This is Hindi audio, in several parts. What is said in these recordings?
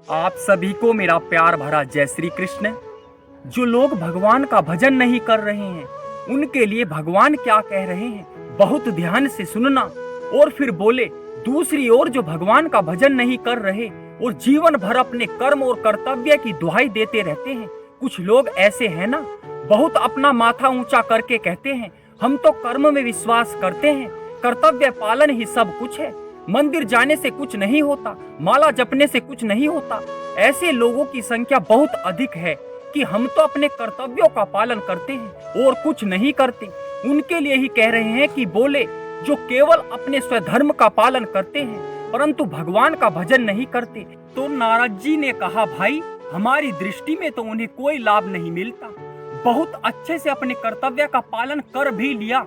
आप सभी को मेरा प्यार भरा जय श्री कृष्ण। जो लोग भगवान का भजन नहीं कर रहे हैं उनके लिए भगवान क्या कह रहे हैं बहुत ध्यान से सुनना। और फिर बोले दूसरी ओर जो भगवान का भजन नहीं कर रहे और जीवन भर अपने कर्म और कर्तव्य की दुहाई देते रहते हैं। कुछ लोग ऐसे हैं ना, बहुत अपना माथा ऊंचा करके कहते हैं हम तो कर्म में विश्वास करते हैं, कर्तव्य पालन ही सब कुछ है, मंदिर जाने से कुछ नहीं होता, माला जपने से कुछ नहीं होता। ऐसे लोगों की संख्या बहुत अधिक है कि हम तो अपने कर्तव्यों का पालन करते हैं और कुछ नहीं करते। उनके लिए ही कह रहे हैं कि बोले जो केवल अपने स्वधर्म का पालन करते हैं परंतु भगवान का भजन नहीं करते। तो नारद जी ने कहा भाई हमारी दृष्टि में तो उन्हें कोई लाभ नहीं मिलता, बहुत अच्छे से अपने कर्तव्य का पालन कर भी लिया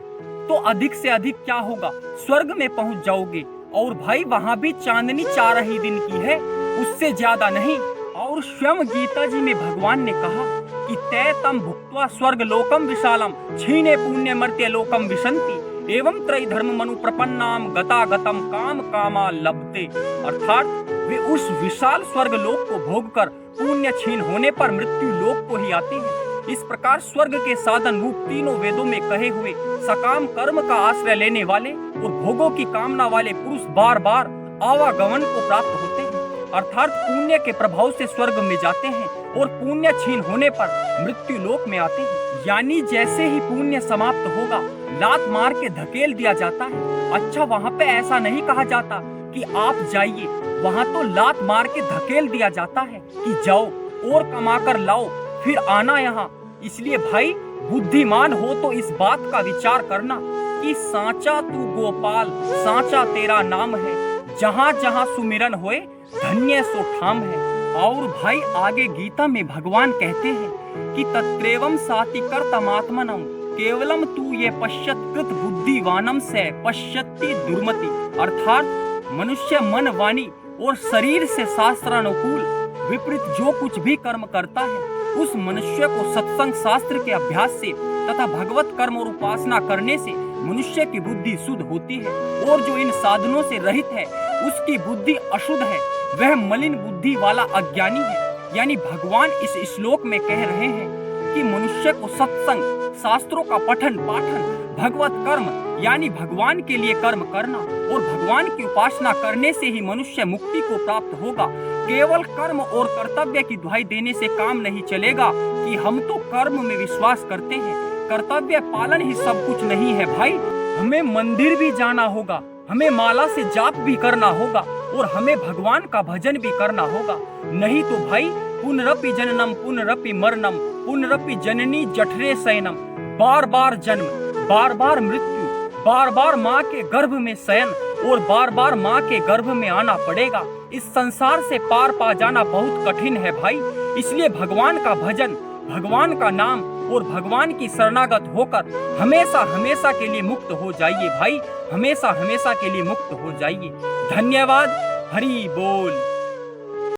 तो अधिक से अधिक क्या होगा, स्वर्ग में पहुंच जाओगे। और भाई वहां भी चांदनी 4 ही दिन की है, उससे ज्यादा नहीं। और स्वयं गीता जी में भगवान ने कहा कि तय तम भुक्त्वा स्वर्ग लोकम विशालम छीने पुण्य मर्त्य लोकम विशंति एवं त्रय धर्म मनु प्रपन्नाम गता गतम काम कामा लभते। अर्थात वे उस विशाल स्वर्ग लोक को भोगकर पुण्य छीन होने पर मृत्यु लोक को ही आते हैं। इस प्रकार स्वर्ग के साधन रूप तीनों वेदों में कहे हुए सकाम कर्म का आश्रय लेने वाले और भोगों की कामना वाले पुरुष बार बार आवागमन को प्राप्त होते हैं, अर्थात पुण्य के प्रभाव से स्वर्ग में जाते हैं और पुण्य छीन होने पर मृत्यु लोक में आते हैं। यानी जैसे ही पुण्य समाप्त होगा लात मार के धकेल दिया जाता है। अच्छा वहाँ पे ऐसा नहीं कहा जाता कि आप जाइए, वहाँ तो लात मार के धकेल दिया जाता है कि जाओ और कमा कर लाओ फिर आना यहाँ। इसलिए भाई बुद्धिमान हो तो इस बात का विचार करना कि सांचा तू गोपाल सांचा तेरा नाम है, जहाँ जहाँ सुमिरन होए धन्य सो ठाम है। और भाई आगे गीता में भगवान कहते हैं कि तत्रेवम सातिकर तमात्मनम केवलम तू ये पश्यत कृत बुद्धिवानम से पश्यति दुर्मति। अर्थात मनुष्य मन वाणी और शरीर से शास्त्रानुकूल विपरीत जो कुछ भी कर्म करता है उस मनुष्य को सत्संग शास्त्र के अभ्यास से तथा भगवत कर्म और उपासना करने से मनुष्य की बुद्धि शुद्ध होती है। और जो इन साधनों से रहित है उसकी बुद्धि अशुद्ध है, वह मलिन बुद्धि वाला अज्ञानी है। यानी भगवान इस श्लोक में कह रहे हैं कि मनुष्य को सत्संग शास्त्रों का पठन पाठन भगवत कर्म यानी भगवान के लिए कर्म करना और भगवान की उपासना करने से ही मनुष्य मुक्ति को प्राप्त होगा। केवल कर्म और कर्तव्य की दुहाई देने से काम नहीं चलेगा कि हम तो कर्म में विश्वास करते हैं, कर्तव्य पालन ही सब कुछ नहीं है। भाई हमें मंदिर भी जाना होगा, हमें माला से जाप भी करना होगा और हमें भगवान का भजन भी करना होगा। नहीं तो भाई पुनरपि जननम पुनरपि मरणम पुनरपि जननी जठरे शयनम, बार बार जन्म बार बार मृत्यु, बार बार माँ के गर्भ में शयन और बार बार माँ के गर्भ में आना पड़ेगा। इस संसार से पार पा जाना बहुत कठिन है भाई। इसलिए भगवान का भजन, भगवान का नाम और भगवान की शरणागत होकर हमेशा हमेशा के लिए मुक्त हो जाइए भाई, हमेशा हमेशा के लिए मुक्त हो जाइए। धन्यवाद। हरि बोल।